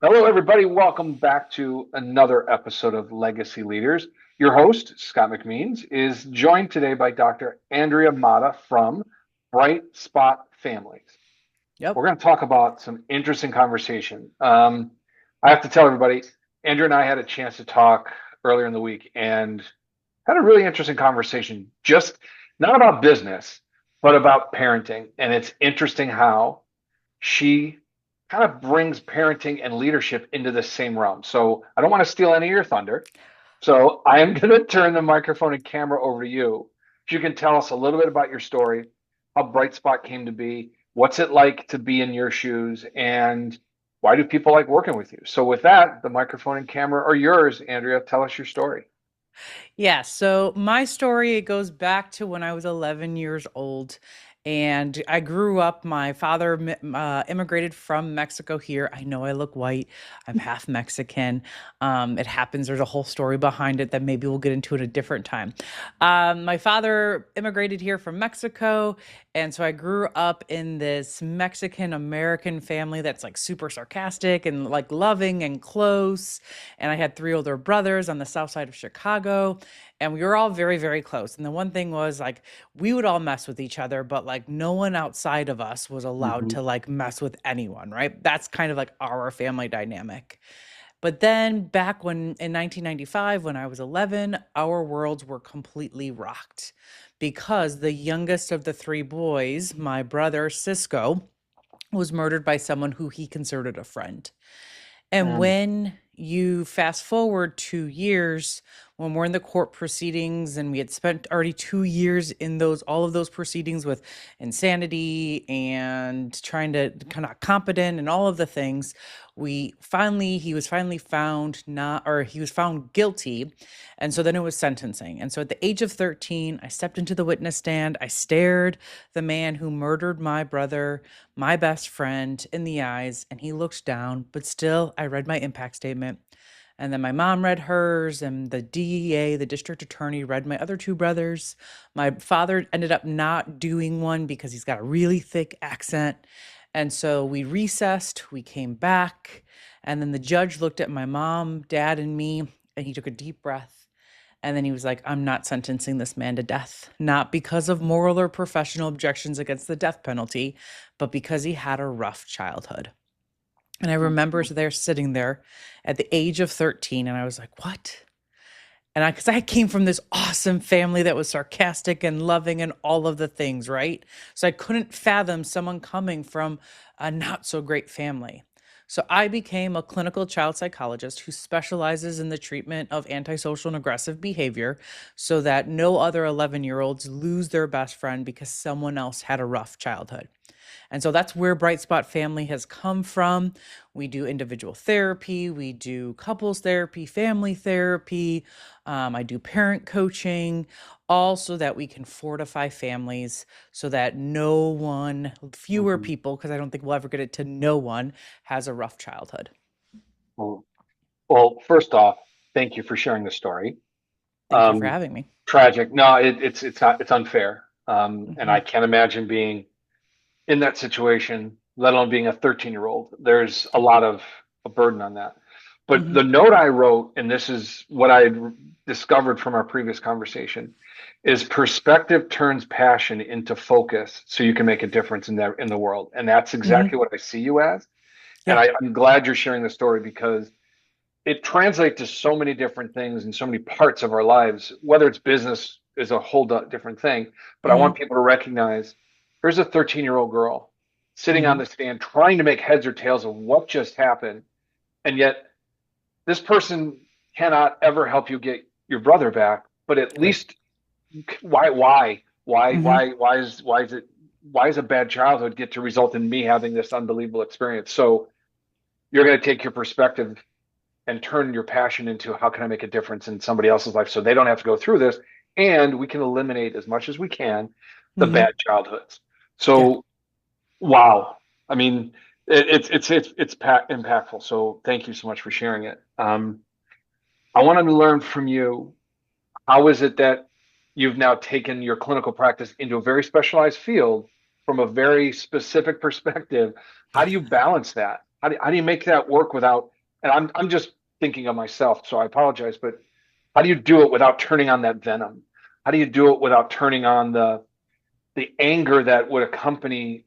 Hello, everybody. Welcome back to another episode of Legacy Leaders. Your host, Scott McMeans, is joined today by Dr. Andrea Mata from Bright Spot Families. Yep. We're going to talk about some interesting conversation. I have to tell everybody, Andrea and I had a chance to talk earlier in the week and had a really interesting conversation, just not about business, but about parenting. And it's interesting how she kind of brings parenting and leadership into the same realm. So I don't want to steal any of your thunder. So I am going to turn the microphone and camera over to you. If you can tell us a little bit about your story, how Bright Spot came to be, what's it like to be in your shoes, and why do people like working with you? So with that, the microphone and camera are yours, Andrea. Tell us your story. Yeah, so my story it goes back to when I was 11 years old and I grew up my father immigrated from Mexico here. I know I look white. I'm half Mexican. It happens there's a whole story behind it that maybe we'll get into at a different time. My father immigrated here from Mexico, and so I grew up in this Mexican American family that's like super sarcastic and like loving and close. And I had three older brothers on the south side of Chicago, and we were all very, very close. And the one thing was like we would all mess with each other, but like no one outside of us was allowed Hmm. to like mess with anyone, right? That's kind of like our family dynamic. But then back when in 1995, when I was 11, our worlds were completely rocked because the youngest of the three boys, my brother Cisco, was murdered by someone who he considered a friend. And Um, when you fast forward 2 years, when we're in the court proceedings and we had spent already 2 years in those all of those proceedings with insanity and trying to kind of competent and all of the things, he was finally found not or he was found guilty. And so then it was sentencing. And so at the age of 13, I stepped into the witness stand. I stared the man who murdered my brother, my best friend, in the eyes, and he looked down, but still, I read my impact statement. And then my mom read hers, and the DEA, the district attorney, read my other two brothers. My father ended up not doing one because he's got a really thick accent. And so we recessed, we came back, and then the judge looked at my mom, dad, and me, and he took a deep breath. And then he was like, I'm not sentencing this man to death, not because of moral or professional objections against the death penalty, but because he had a rough childhood. And I remember there sitting there at the age of 13, and I was like, what? Because I came from this awesome family that was sarcastic and loving and all of the things, right? So I couldn't fathom someone coming from a not so great family. So I became a clinical child psychologist who specializes in the treatment of antisocial and aggressive behavior so that no other 11-year-olds lose their best friend because someone else had a rough childhood. And so that's where Bright Spot Family has come from. We do individual therapy, we do couples therapy, family therapy. I do parent coaching, all so that we can fortify families so that fewer mhm. people, because I don't think we'll ever get it to no one, has a rough childhood. Well, first off, thank you for sharing the story. Thank you for Um, having me. Tragic. No, it's not. It's unfair. And I Hmm. can't imagine being in that situation, let alone being a 13-year-old. There's a lot of a burden on that. But Hmm. the note I wrote, and this is what I had discovered from our previous conversation, is perspective turns passion into focus so you can make a difference in the world. And that's exactly Hmm. what I see you as. And Yeah. I'm glad you're sharing the story because it translates to so many different things in so many parts of our lives, whether it's business is a whole different thing. But I want Hmm. people to recognize here's a 13-year-old girl sitting on Hmm. the stand trying to make heads or tails of what just happened. And yet this person cannot ever help you get your brother back, but at Right. least why, Hmm. why is a bad childhood get to result in me having this unbelievable experience? So you're going to take your perspective and turn your passion into how can I make a difference in somebody else's life so they don't have to go through this, and we can eliminate as much as we can the Hmm. bad childhoods. Yeah. So wow, I mean it's impactful. So thank you so much for sharing it. I wanted to learn from you, how is it that you've now taken your clinical practice into a very specialized field from a very specific perspective? How do you balance that? how do you make that work without, and I'm just thinking of myself, so I apologize, but how do you do it without turning on that venom? How do you do it without turning on the anger that would accompany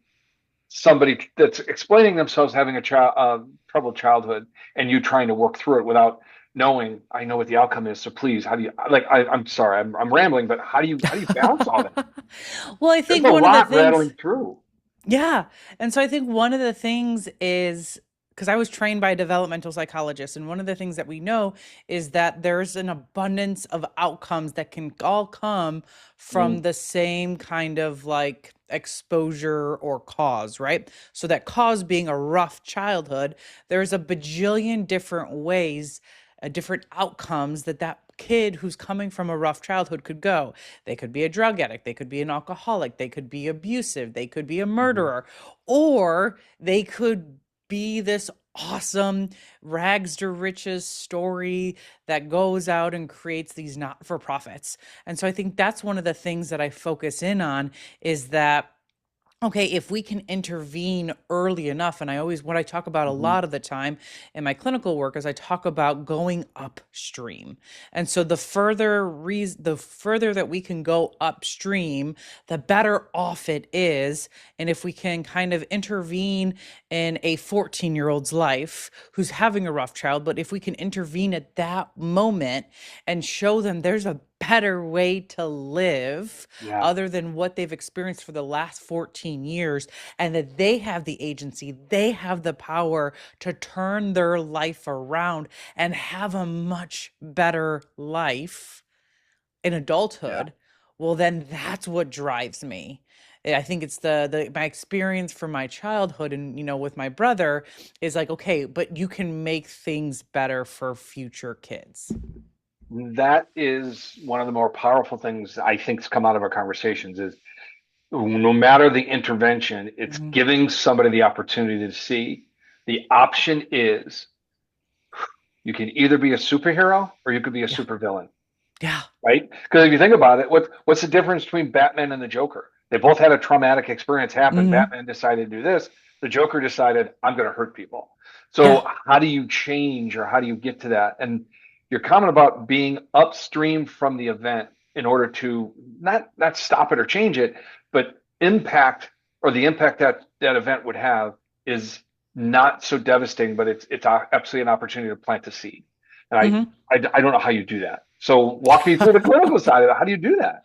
somebody that's explaining themselves having a troubled childhood, and you trying to work through it without knowing, I know what the outcome is, so please, how do you, like, I'm sorry, I'm rambling, but how do you balance all that? Well, I There's think a one of the lot things, rattling through. yeah. And so I think one of the things is because I was trained by a developmental psychologist, and one of the things that we know is that there's an abundance of outcomes that can all come from Mm, the same kind of like exposure or cause, right? So that cause being a rough childhood, there's a bajillion different ways, different outcomes that that kid who's coming from a rough childhood could go. They could be a drug addict, they could be an alcoholic, they could be abusive, they could be a mhm. murderer, or they could be this awesome rags to riches story that goes out and creates these not for profits. And so I think that's one of the things that I focus in on is that okay, if we can intervene early enough, and I always, what I talk about a Mhm. lot of the time in my clinical work is I talk about going upstream. And so the further that we can go upstream, the better off it is. And if we can kind of intervene in a 14-year-old's life who's having a rough child, but if we can intervene at that moment and show them there's a better way to live Yeah, other than what they've experienced for the last 14 years, and that they have the agency, they have the power to turn their life around and have a much better life in yeah. adulthood. Well, then that's what drives me. I think it's the my experience from my childhood and with my brother is like, okay, but you can make things better for future kids. That is one of the more powerful things I think's come out of our conversations is no matter the intervention, it's Mhm. giving somebody the opportunity to see the option is you can either be a superhero or you could be a Yeah. supervillain, Yeah. right? Because if you think about it, what's the difference between Batman and the Joker? They both had a traumatic experience happen. Hmm. Batman decided to do this. The Joker decided, I'm going to hurt people. Yeah. So how do you change or how do you get to that? And your comment about being upstream from the event in order to not stop it or change it, but impact or the impact that that event would have is not so devastating, but it's absolutely an opportunity to plant a seed. And Hmm. I don't know how you do that. So walk me through the clinical side of it. How do you do that?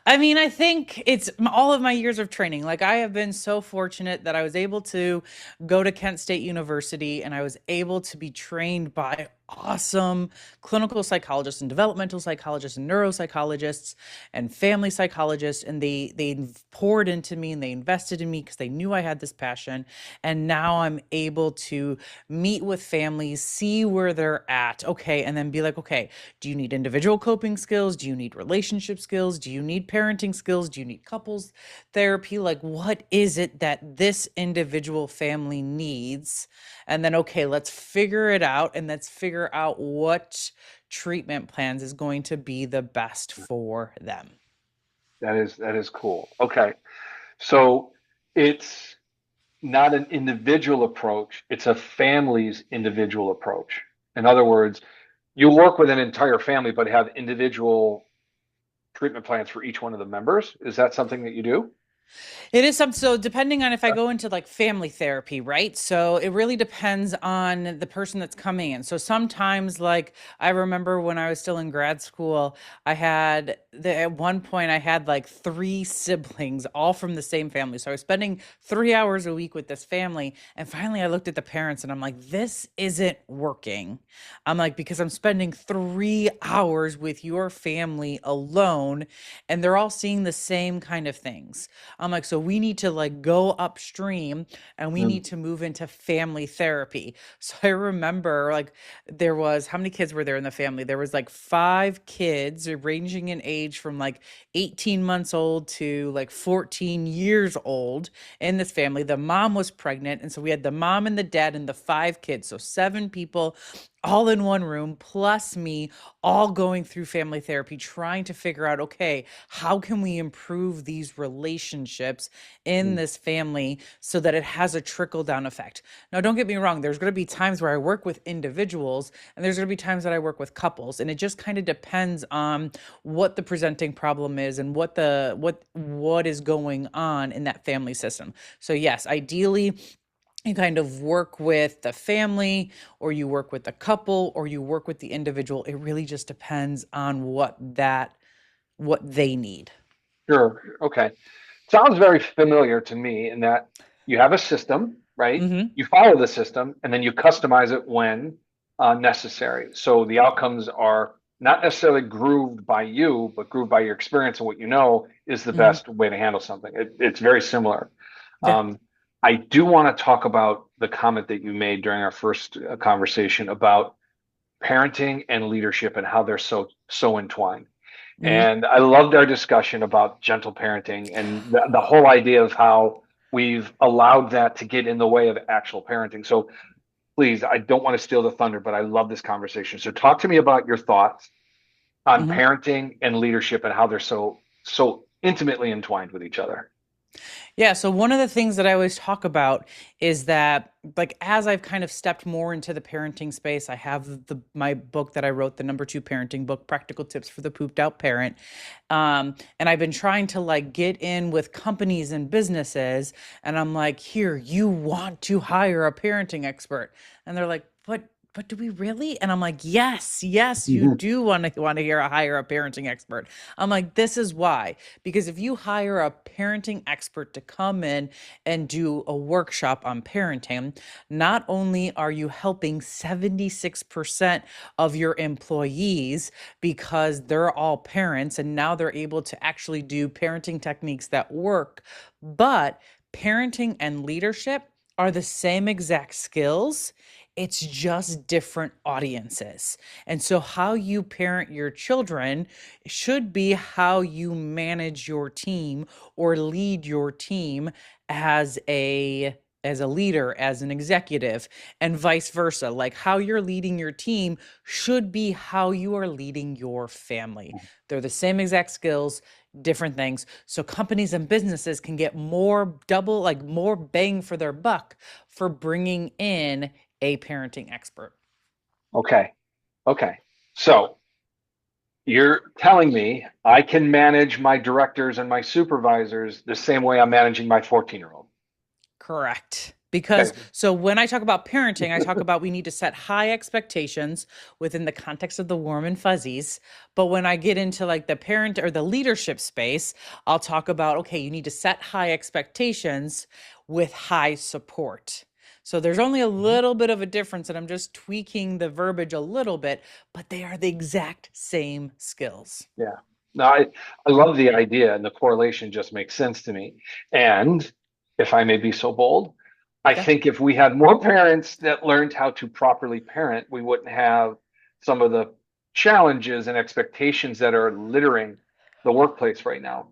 I mean, I think it's all of my years of training. Like, I have been so fortunate that I was able to go to Kent State University and I was able to be trained by awesome clinical psychologists and developmental psychologists and neuropsychologists and family psychologists. And they poured into me and they invested in me because they knew I had this passion. And now I'm able to meet with families, see where they're at. Okay. And then be like, okay, do you need individual coping skills? Do you need relationship skills? Do you need parenting skills? Do you need couples therapy? Like, what is it that this individual family needs? And then, okay, let's figure it out and let's figure out what treatment plans is going to be the best for them. That is cool. Okay. So it's not an individual approach, it's a family's individual approach. In other words, you work with an entire family, but have individual treatment plans for each one of the members. Is that something that you do? It is some, so depending on if I go into like family therapy, right? So it really depends on the person that's coming in. So sometimes, like, I remember when I was still in grad school, at one point I had like three siblings, all from the same family. So I was spending 3 hours a week with this family. And finally I looked at the parents and I'm like, this isn't working. I'm like, because I'm spending 3 hours with your family alone and they're all seeing the same kind of things. I'm like, so we need to like go upstream and we Mm, need to move into family therapy. So I remember like there was how many kids were there in the family? There was like five kids ranging in age from like 18 months old to like 14 years old in this family. The mom was pregnant. And so we had the mom and the dad and the five kids. So seven people all in one room, plus me, all going through family therapy, trying to figure out, okay, how can we improve these relationships in Mm. this family so that it has a trickle down effect. Now, don't get me wrong, there's going to be times where I work with individuals and there's going to be times that I work with couples, and it just kind of depends on what the presenting problem is and what is going on in that family system. So yes, ideally you kind of work with the family, or you work with the couple, or you work with the individual. It really just depends on what they need. Sure. Okay. Sounds very familiar to me in that you have a system, right? Hmm. You follow the system and then you customize it when necessary. So the outcomes are not necessarily grooved by you, but grooved by your experience and what you know is the Hmm. best way to handle something. It's very similar. Yeah. Um, I do want to talk about the comment that you made during our first conversation about parenting and leadership and how they're so entwined. Hmm. And I loved our discussion about gentle parenting and the whole idea of how we've allowed that to get in the way of actual parenting. So please, I don't want to steal the thunder, but I love this conversation. So talk to me about your thoughts on Hmm. parenting and leadership and how they're so intimately entwined with each other. Yeah, so one of the things that I always talk about is that, like, as I've kind of stepped more into the parenting space, I have my book that I wrote, the number two parenting book, Practical Tips for the Pooped Out Parent. And I've been trying to like get in with companies and businesses, and I'm like, here, you want to hire a parenting expert. And they're like, but do we really? And I'm like, yes, yes, you Mhm. do want to hear hire a parenting expert. I'm like, this is why. Because if you hire a parenting expert to come in and do a workshop on parenting, not only are you helping 76% of your employees because they're all parents and now they're able to actually do parenting techniques that work, but parenting and leadership are the same exact skills. It's just different audiences. And so, how you parent your children should be how you manage your team or lead your team as a leader, as an executive, and vice versa. Like how you're leading your team should be how you are leading your family. They're the same exact skills, different things. So companies and businesses can get more double, like more bang for their buck for bringing in a parenting expert. Okay. Okay. So you're telling me I can manage my directors and my supervisors the same way I'm managing my 14-year-old. Correct. Because Okay. so when I talk about parenting, I talk about we need to set high expectations within the context of the warm and fuzzies. But when I get into like the parent or the leadership space, I'll talk about, okay, you need to set high expectations with high support. So there's only a little bit of a difference, and I'm just tweaking the verbiage a little bit, but they are the exact same skills. Yeah. No, I love the idea and the correlation just makes sense to me. And if I may be so bold, I Yeah. think if we had more parents that learned how to properly parent, we wouldn't have some of the challenges and expectations that are littering the workplace right now.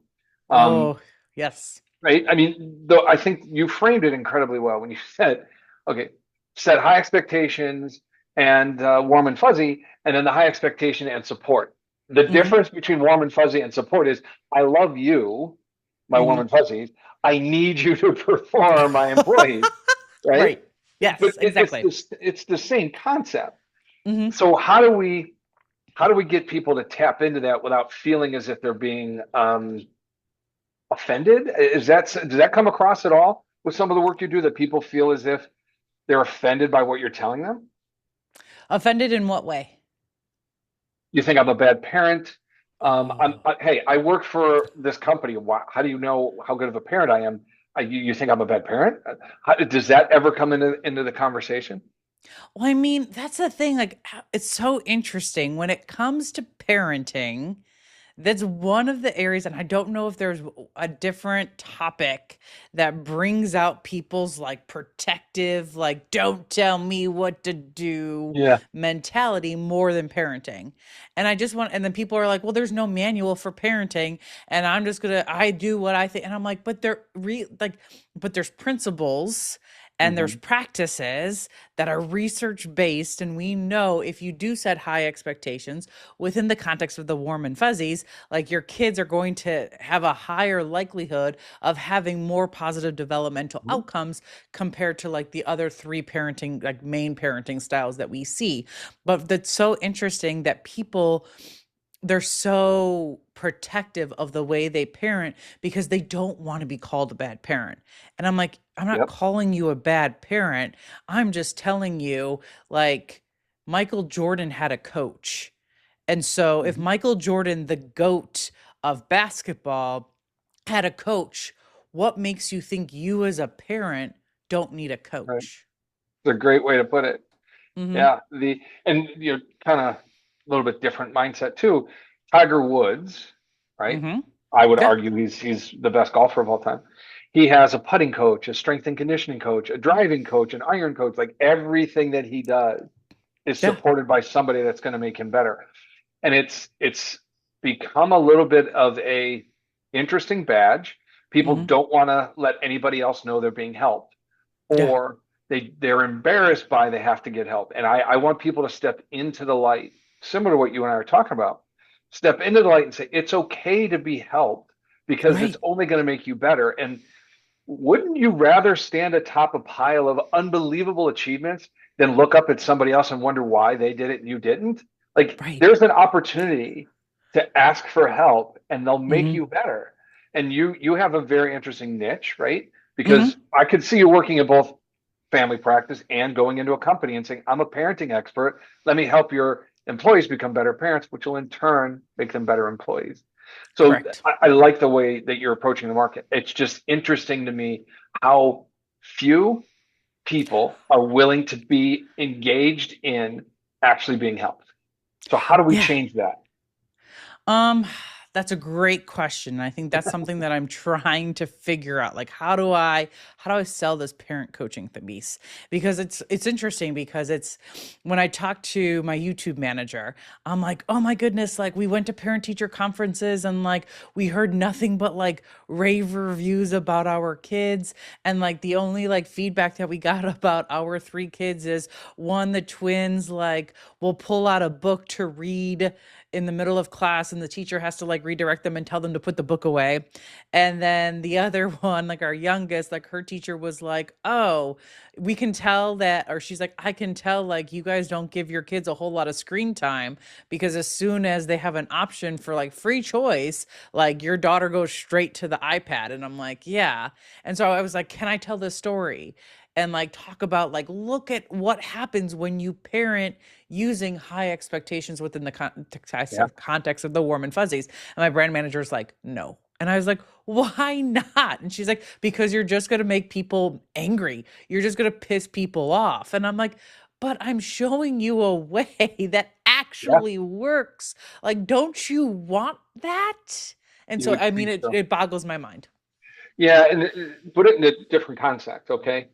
Um, Oh, yes. right? I mean, though I think you framed it incredibly well when you said, okay, set high expectations and warm and fuzzy, and then the high expectation and support. The Hmm. difference between warm and fuzzy and support is I love you, my warm Hmm. and fuzzies. I need you to perform, my employees, right? Right. But Yes, exactly. it's the same concept. Hmm. So how do we get people to tap into that without feeling as if they're being offended? Is that does that come across at all with some of the work you do that people feel as if they're offended by what you're telling them? Offended in what way? You think I'm a bad parent? Oh, Hey, I work for this company. How do you know how good of a parent I am? You think I'm a bad parent? Does that ever come into the conversation? well, I mean, that's the thing. Like, it's so interesting when it comes to parenting. That's one of the areas, and I don't know if there's a different topic that brings out people's like protective, like, don't tell me what to do Yeah. mentality more than parenting. And I just want, and then people are like, well, there's no manual for parenting, and I do what I think. And I'm like, but but there's principles And there's Hmm. practices that are research based. And we know if you do set high expectations within the context of the warm and fuzzies, like your kids are going to have a higher likelihood of having more positive developmental outcomes compared to like the other three parenting, like main parenting styles that we see. But that's so interesting that people, they're so protective of the way they parent because they don't want to be called a bad parent. And I'm like, I'm not Yep. calling you a bad parent. I'm just telling you, like, Michael Jordan had a coach. And so if Hmm. Michael Jordan, the GOAT of basketball, had a coach, what makes you think you as a parent don't need a Right. coach? It's a great way to put it. Mm-hmm. Yeah. And you're kind of a little bit different mindset too. Tiger Woods, right? Mm-hmm. I would Yeah. argue he's the best golfer of all time. He has a putting coach, a strength and conditioning coach, a driving coach, an iron coach. Like everything that he does is Yeah. supported by somebody that's going to make him better. And it's become a little bit of a interesting badge. People Mm-hmm. don't want to let anybody else know they're being helped, Yeah. or they're embarrassed by they have to get help. And I want people to step into the light, similar to what you and I are talking about. Step into the light and say it's okay to be helped because it's Right. only going to make you better. And wouldn't you rather stand atop a pile of unbelievable achievements than look up at somebody else and wonder why they did it and you didn't? Like Right. there's an opportunity to ask for help and they'll make Mm-hmm. you better. And you have a very interesting niche, right? Because Mm-hmm. I could see you working in both family practice and going into a company and saying, I'm a parenting expert. Let me help your employees become better parents, which will in turn make them better employees. So Correct. I like the way that you're approaching the market. It's just interesting to me how few people are willing to be engaged in actually being helped. So how do we Yeah. change that? Um, that's a great question. I think that's something that I'm trying to figure out. Like, how do I sell this parent coaching piece? Because it's interesting because it's when I talk to my YouTube manager, I'm like, oh my goodness, like we went to parent teacher conferences and like we heard nothing but like rave reviews about our kids. And like the only like feedback that we got about our three kids is one, the twins like will pull out a book to read in the middle of class and the teacher has to like redirect them and tell them to put the book away. And then the other one, like our youngest, like her teacher was like, "Oh, we can tell that," or she's like, "I can tell like you guys don't give your kids a whole lot of screen time because as soon as they have an option for like free choice, like your daughter goes straight to the iPad." And I'm like, "Yeah." And so I was like, "Can I tell this story?" And like talk about like look at what happens when you parent using high expectations within the Yeah, context of the warm and fuzzies. And my brand manager is like, no. And I was like, why not? And she's like, because you're just going to make people angry. You're just going to piss people off. And I'm like, but I'm showing you a way that yeah, actually works. Like, don't you want that? And you so, would I mean, think it, so. it boggles my mind. Yeah, and put it in a different context, okay?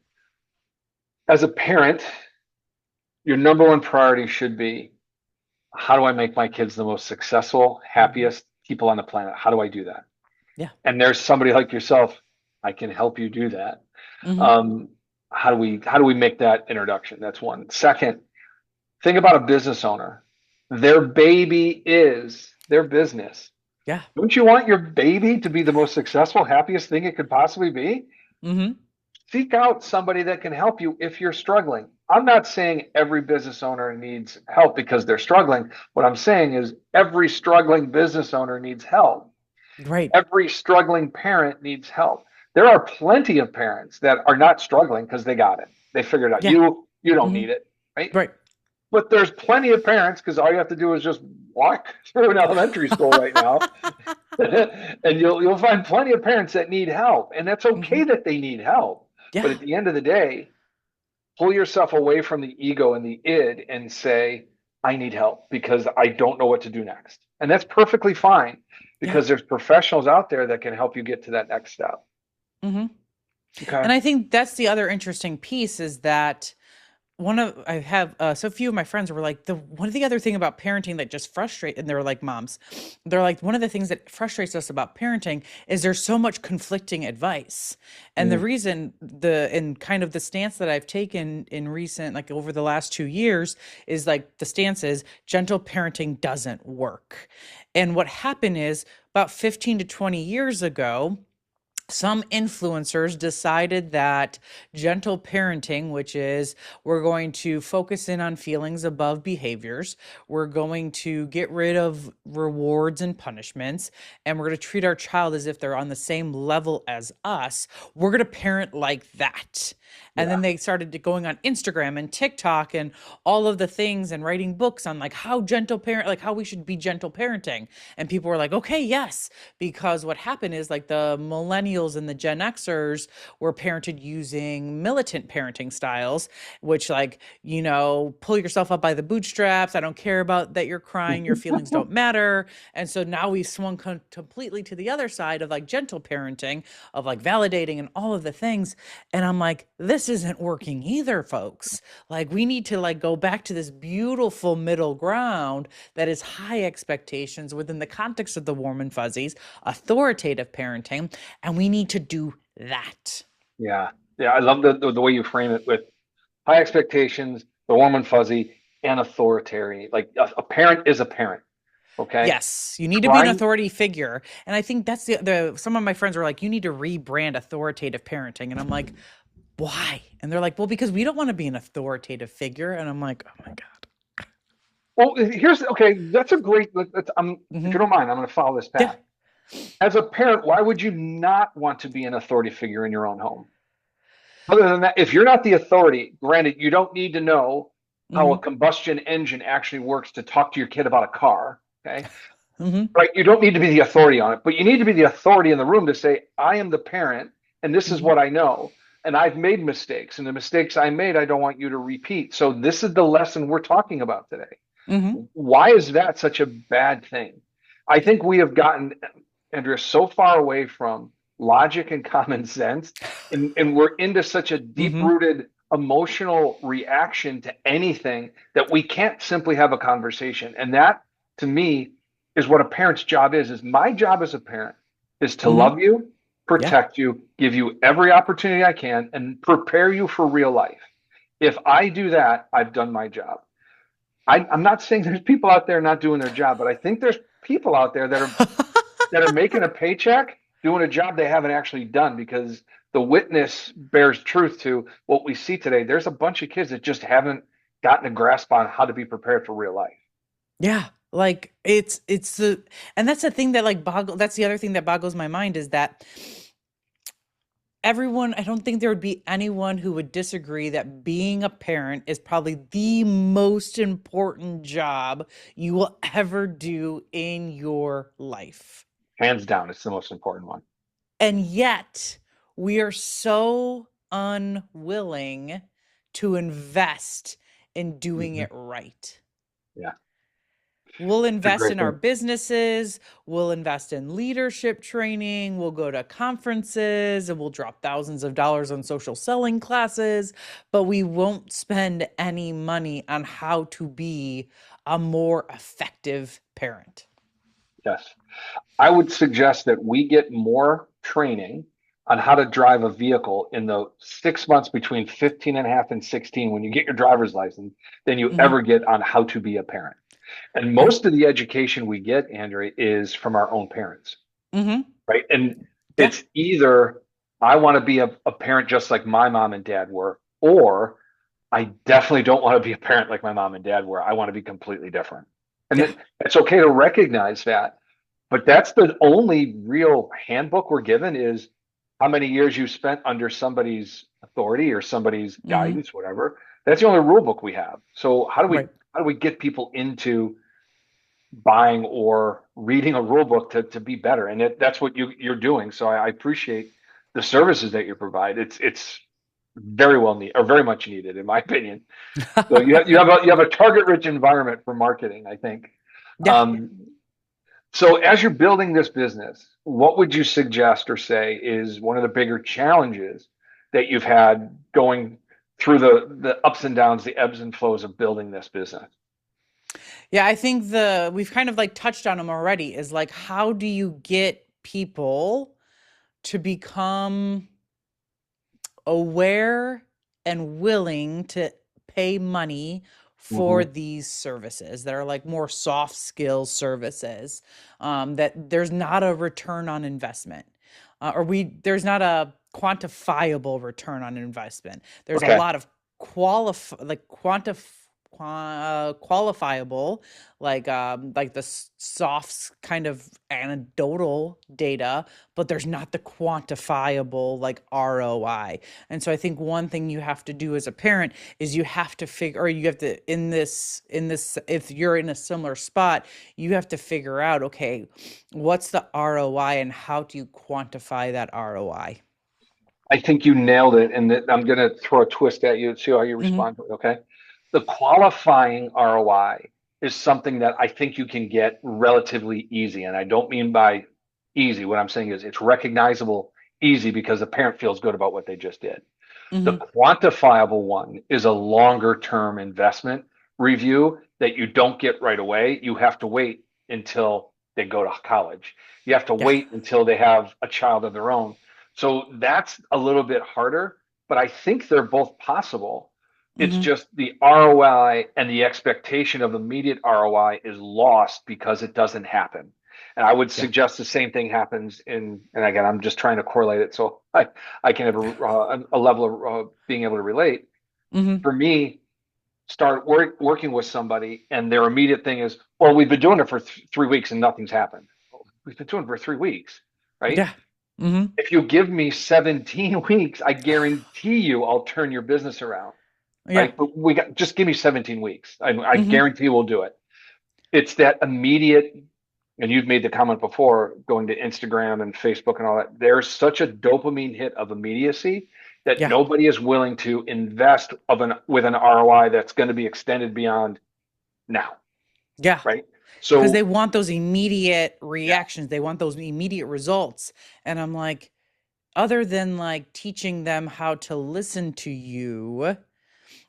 As a parent, your number one priority should be how do I make my kids the most successful, Hmm. happiest people on the planet? How do I do that? Yeah. And there's somebody like yourself, I can help you do that. Hmm. Um, how do we make that introduction? That's one. Second, think about a business owner. Their baby is their business. Yeah. Don't you want your baby to be the most successful, happiest thing it could possibly be? Hmm. Seek out somebody that can help you if you're struggling. I'm not saying every business owner needs help because they're struggling. What I'm saying is every struggling business owner needs help. Right. Every struggling parent needs help. There are plenty of parents that are not struggling because they got it. They figured it out. Yeah. You don't Hmm. need it, right? Right. But there's plenty of parents because all you have to do is just walk through an elementary school right now, and you'll find plenty of parents that need help, and that's Hmm. okay that they need help. But Yeah. at the end of the day, pull yourself away from the ego and the id and say, I need help because I don't know what to do next. And that's perfectly fine Yeah. because there's professionals out there that can help you get to that next step. Hmm. Okay. And I think that's the other interesting piece is that one of I have so few of my friends were like the one of the other thing about parenting that just frustrate and they're like moms. They're like one of the things that frustrates us about parenting is there's so much conflicting advice. And the Mm, reason the and kind of the stance that I've taken in recent like over the last 2 years is like the stance is gentle parenting doesn't work. And what happened is about 15 to 20 years ago, some influencers decided that gentle parenting, which is we're going to focus in on feelings above behaviors, we're going to get rid of rewards and punishments, and we're going to treat our child as if they're on the same level as us. We're going to parent like that. And yeah. then they started going on Instagram and TikTok and all of the things and writing books on like how gentle parent, like how we should be gentle parenting. And people were like, okay, yes. Because what happened is like the millennials and the Gen Xers were parented using militant parenting styles, which like, pull yourself up by the bootstraps. I don't care about that you're crying. Your feelings don't matter. And so now we swung completely to the other side of like gentle parenting, of like validating and all of the things. And I'm like, this isn't working either, folks. Like we need to like go back to this beautiful middle ground that is high expectations within the context of the warm and fuzzies, authoritative parenting, and we need to do that. Yeah. Yeah. I love the way you frame it with high expectations, the warm and fuzzy, and authoritarian. Like a parent is a parent. Okay. Yes, you need to be an Trying. authority figure. And I think that's the some of my friends were like, you need to rebrand authoritative parenting. And I'm like, why? And they're like, well, because we don't want to be an authoritative figure. And I'm like, oh my God. Well, here's okay. That's a great. If you Hmm. don't mind, I'm going to follow this Yeah. path. As a parent, why would you not want to be an authority figure in your own home? Other than that, if you're not the authority, granted, you don't need to know how a Hmm. combustion engine actually works to talk to your kid about a car. Okay. Hmm. Right. You don't need to be the authority on it, but you need to be the authority in the room to say, I am the parent and this is Hmm. what I know. And I've made mistakes, and the mistakes I made, I don't want you to repeat. So this is the lesson we're talking about today. Hmm. Why is that such a bad thing? I think we have gotten, Andrea, so far away from logic and common sense, and we're into such a deep Hmm. rooted emotional reaction to anything that we can't simply have a conversation. And that, to me, is what a parent's job is my job as a parent is to Hmm. love you, Yeah. protect you, give you every opportunity I can, and prepare you for real life. If I do that, I've done my job. I'm not saying there's people out there not doing their job, but I think there's people out there that are making a paycheck doing a job they haven't actually done because the witness bears truth to what we see today. There's a bunch of kids that just haven't gotten a grasp on how to be prepared for real life. Yeah. Like it's the and that's the thing that like that's the other thing that boggles my mind is that I don't think there would be anyone who would disagree that being a parent is probably the most important job you will ever do in your life. Hands down, it's the most important one. And yet, we are so unwilling to invest in doing Hmm. it right. Yeah, We'll it's a invest great in our thing. businesses. We'll invest in leadership training. We'll go to conferences and we'll drop thousands of dollars on social selling classes, but we won't spend any money on how to be a more effective parent. Yes. I would suggest that we get more training on how to drive a vehicle in the 6 months between 15 and a half and 16 when you get your driver's license than you Hmm. ever get on how to be a parent. And Yeah. most of the education we get, Andrea, is from our own parents, Hmm. right? And Yeah. it's either I want to be a parent just like my mom and dad were, or I definitely don't want to be a parent like my mom and dad were. I want to be completely different. And Yeah. it's okay to recognize that. But that's the only real handbook we're given is how many years you spent under somebody's authority or somebody's Hmm. guidance, whatever. That's the only rule book we have. So Right. how do we get people into buying or reading a rule book to be better? And that's what you're doing. So I appreciate the services that you provide. It's very well needed or very much needed in my opinion. So you have a target rich environment for marketing, I think. Yeah. Um, so as you're building this business, what would you suggest or say is one of the bigger challenges that you've had going? through the ups and downs, the ebbs and flows of building this business. Yeah, I think the we've kind of like touched on them already is like how do you get people to become aware and willing to pay money for Hmm. these services that are like more soft skills services, that there's not a return on investment, or we there's not a quantifiable return on investment. There's a Okay. lot of qualifiable, like the soft kind of anecdotal data, but there's not the quantifiable like ROI. And so I think one thing you have to do as a parent is you have to figure, or you have to, in this, if you're in a similar spot, you have to figure out, okay, what's the ROI and how do you quantify that ROI? I think you nailed it, and I'm going to throw a twist at you and see how you Mm-hmm. respond to it. Okay. The qualifying ROI is something that I think you can get relatively easy. And I don't mean by easy. What I'm saying is it's recognizable easy because the parent feels good about what they just did. The Mm-hmm. quantifiable one is a longer term investment review that you don't get right away. You have to wait until they go to college. You have to Yeah. wait until they have a child of their own. So that's a little bit harder, but I think they're both possible. It's Mm-hmm. just the ROI and the expectation of immediate ROI is lost because it doesn't happen. And I would Yeah. suggest the same thing happens and again, I'm just trying to correlate it so I can have a level of being able to relate. Mm-hmm. For me, working with somebody and their immediate thing is, well, we've been doing it for 3 weeks and nothing's happened. We've been doing it for 3 weeks, right? Yeah. Mm-hmm. If you give me 17 weeks, I guarantee you I'll turn your business around, Yeah. right? But just give me 17 weeks. I Mm-hmm. guarantee we'll do it. It's that immediate, and you've made the comment before, going to Instagram and Facebook and all that. There's such a dopamine hit of immediacy that Yeah. nobody is willing to invest with an ROI that's going to be extended beyond now, Yeah. right? Because they So want those immediate yeah, reactions. They want those immediate results. And I'm like, other than like teaching them how to listen to you,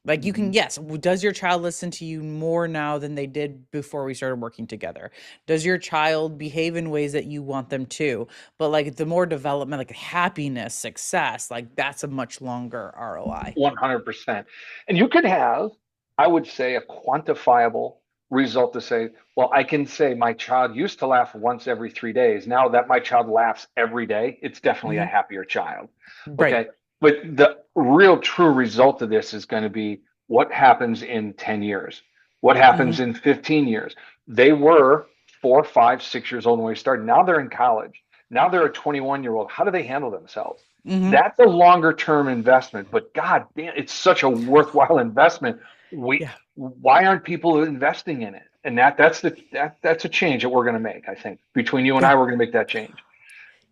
like you can, mhm. yes, does your child listen to you more now than they did before we started working together? Does your child behave in ways that you want them to? But like the more development, like happiness, success, like that's a much longer ROI. 100%. And you could have, I would say, a quantifiable result to say, well, I can say my child used to laugh once every 3 days. Now that my child laughs every day, it's definitely a Hmm. happier child. Right. Okay. But the real true result of this is going to be what happens in 10 years, what Hmm. happens in 15 years. They were 4, 5, 6 years old when we started. Now they're in college. Now they're a 21-year-old. How do they handle themselves? Hmm. That's a longer term investment, but God damn, it's such a worthwhile investment. We Yeah. Why aren't people investing in it? And that's a change that we're going to make. I think between you and Yeah. I, we're going to make that change.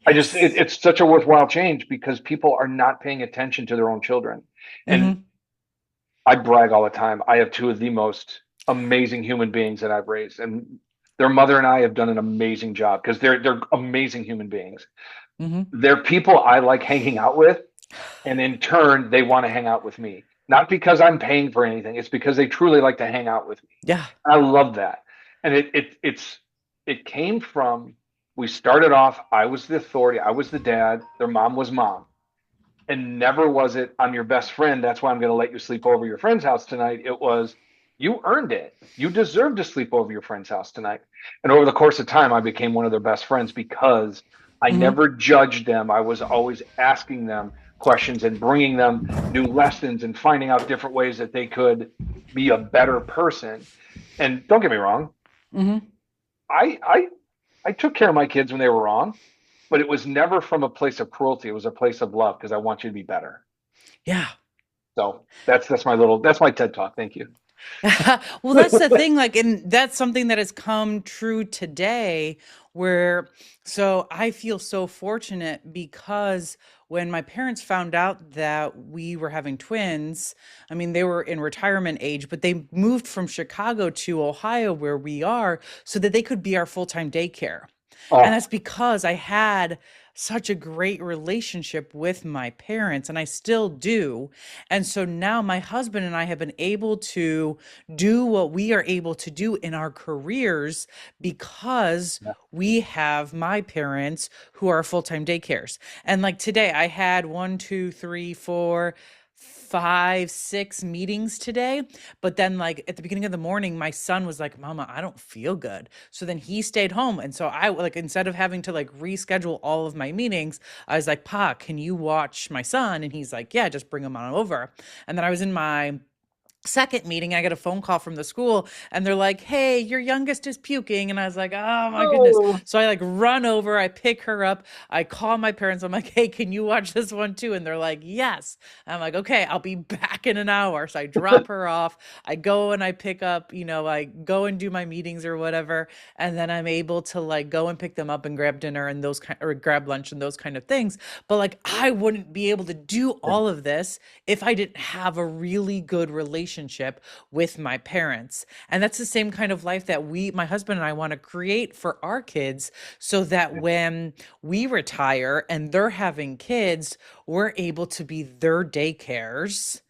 Yes. It's such a worthwhile change because people are not paying attention to their own children. And Hmm. I brag all the time. I have two of the most amazing human beings that I've raised, and their mother and I have done an amazing job because they're amazing human beings. Hmm. They're people I like hanging out with, and in turn, they want to hang out with me. Not because I'm paying for anything, it's because they truly like to hang out with me. Yeah. I love that. And it came from we started off, I was the authority, I was the dad, their mom was mom. And never was it, I'm your best friend. That's why I'm going to let you sleep over your friend's house tonight. It was, you earned it. You deserve to sleep over your friend's house tonight. And over the course of time, I became one of their best friends because I Hmm. never judged them. I was always asking them questions and bringing them new lessons and finding out different ways that they could be a better person. And don't get me wrong, Hmm. I, I, I took care of my kids when they were wrong, but it was never from a place of cruelty. It was a place of love because I want you to be better. Yeah. So that's my TED talk. Thank you. Well, that's the thing, like, and that's something that has come true today, where so I feel so fortunate because when my parents found out that we were having twins, I mean, they were in retirement age, but they moved from Chicago to Ohio, where we are, so that they could be our full-time daycare. And Oh, that's because I had such a great relationship with my parents, and I still do. And so now my husband and I have been able to do what we are able to do in our careers because Yeah. we have my parents who are full-time daycares. And like today, I had one, two, three, four, five, six meetings today. But then, like at the beginning of the morning, my son was like, Mama, I don't feel good. So then he stayed home. And so I, like, instead of having to like reschedule all of my meetings, I was like, Pa, can you watch my son? And he's like, Yeah, just bring him on over. And then I was in my second meeting, I get a phone call from the school and they're like, Hey, your youngest is puking. And I was like, Oh my goodness. Oh, So I like run over, I pick her up, I call my parents. I'm like, Hey, can you watch this one too? And they're like, Yes. I'm like, Okay, I'll be back in an hour. So I drop her off. I go and I pick up, I go and do my meetings or whatever. And then I'm able to like go and pick them up and grab dinner and those kind or grab lunch and those kind of things. But like, I wouldn't be able to do yeah. all of this if I didn't have a really good relationship with my parents. And that's the same kind of life that my husband and I want to create for our kids so that when we retire and they're having kids, we're able to be their daycares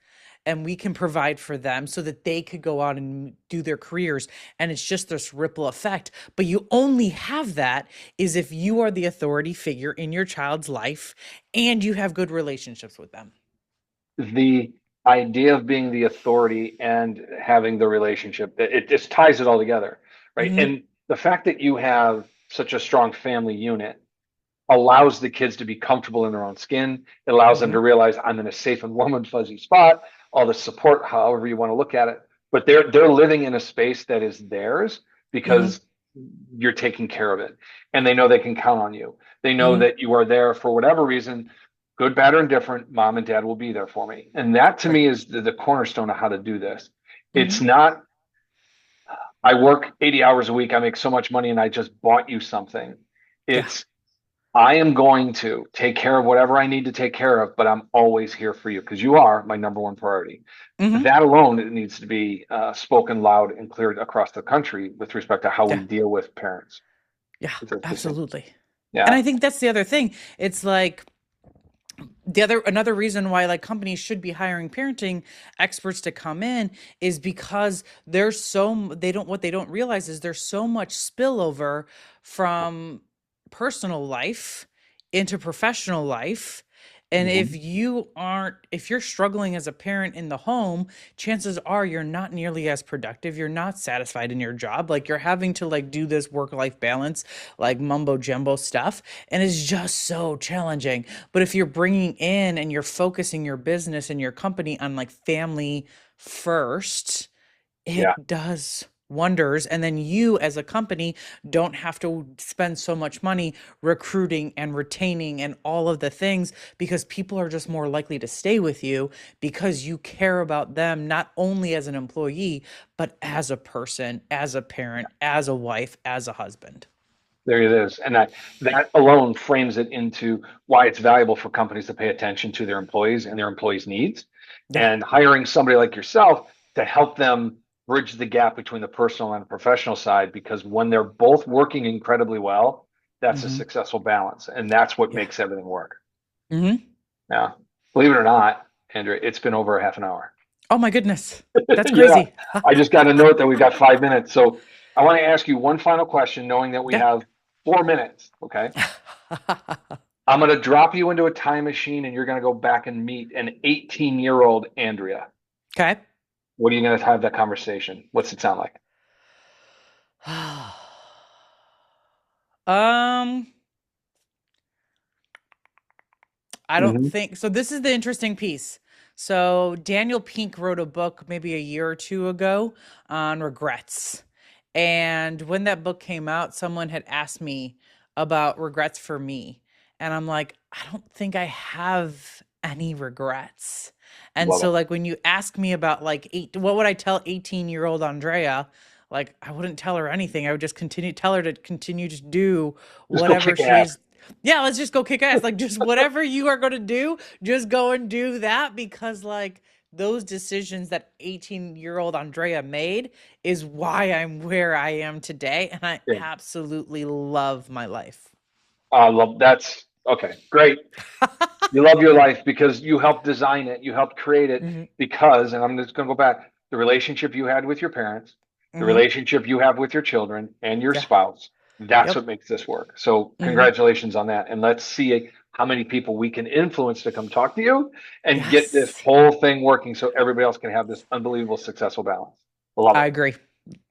and we can provide for them so that they could go out and do their careers. And it's just this ripple effect. But you only have that is if you are the authority figure in your child's life and you have good relationships with them. The idea of being the authority and having the relationship, it just ties it all together, right? Hmm. And the fact that you have such a strong family unit allows the kids to be comfortable in their own skin. It allows them Hmm. to realize I'm in a safe and warm and fuzzy spot, all the support, however you want to look at it. But they're living in a space that is theirs Hmm. because you're taking care of it. And they know they can count on you. They know Hmm. that you are there for whatever reason, good, bad, or indifferent, mom and dad will be there for me. And that to Right. me is the cornerstone of how to do this. It's Hmm. not, I work 80 hours a week, I make so much money, and I just bought you something. Yeah. It's I am going to take care of whatever I need to take care of, but I'm always here for you because you are my number one priority. Hmm. That alone it needs to be spoken loud and clear across the country with respect to how we Yeah. deal with parents. Yeah. It's interesting. Absolutely. And Yeah. I think that's the other thing. It's like another reason why like companies should be hiring parenting experts to come in is because they don't what they don't realize is there's so much spillover from personal life into professional life. And Mhm. if you're struggling as a parent in the home, chances are you're not nearly as productive, you're not satisfied in your job, like you're having to like do this work life balance like mumbo jumbo stuff, and it's just so challenging. But if you're bringing in and you're focusing your business and your company on like family first, Yeah. it does wonders. And then you, as a company, don't have to spend so much money recruiting and retaining and all of the things because people are just more likely to stay with you because you care about them not only as an employee, but as a person, as a parent, as a wife, as a husband. There it is. And that alone frames it into why it's valuable for companies to pay attention to their employees and their employees' needs. Yeah. And hiring somebody like yourself to help them bridge the gap between the personal and professional side, because when they're both working incredibly well, that's a Hmm. successful balance. And that's what Yeah. makes everything work. Hmm. Yeah. Believe it or not, Andrea, it's been over a half an hour. Oh my goodness. That's Yeah. crazy. I just got a note that we've got 5 minutes. So I want to ask you one final question, knowing that we Yeah. have 4 minutes. Okay. I'm going to drop you into a time machine and you're going to go back and meet an 18-year-old Andrea. Okay. What are you going to have that conversation? What's it sound like? um I don't Hmm. think so. This is the interesting piece. So, Daniel Pink wrote a book maybe a year or two ago on regrets. And when that book came out, someone had asked me about regrets for me. And I'm like, I don't think I have any regrets. And Love so, it. like, when you ask me about what would I tell 18-year-old Andrea? Like, I wouldn't tell her anything. I would just tell her to continue to do Just go whatever kick ass. she's yeah, let's just go kick ass. Like, just whatever you are going to do, just go and do that because, like, those decisions that 18-year-old Andrea made is why I'm where I am today. And I Yeah. absolutely love my life. Love that's. Okay, great. You love your life because you helped design it, you helped create it Hmm. because, and I'm just going to go back, the relationship you had with your parents, the Hmm. relationship you have with your children and your Yeah. spouse, that's what Yep. makes this work. So, Hmm. congratulations on that. And let's see how many people we can influence to come talk to you and get this Yes. whole thing working so everybody else can have this unbelievable, successful balance. Love I it. agree.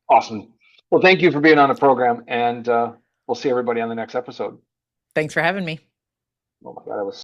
Awesome. Well, thank you for being on the program, and we'll see everybody on the next episode. Thanks for having me. Oh my God, that was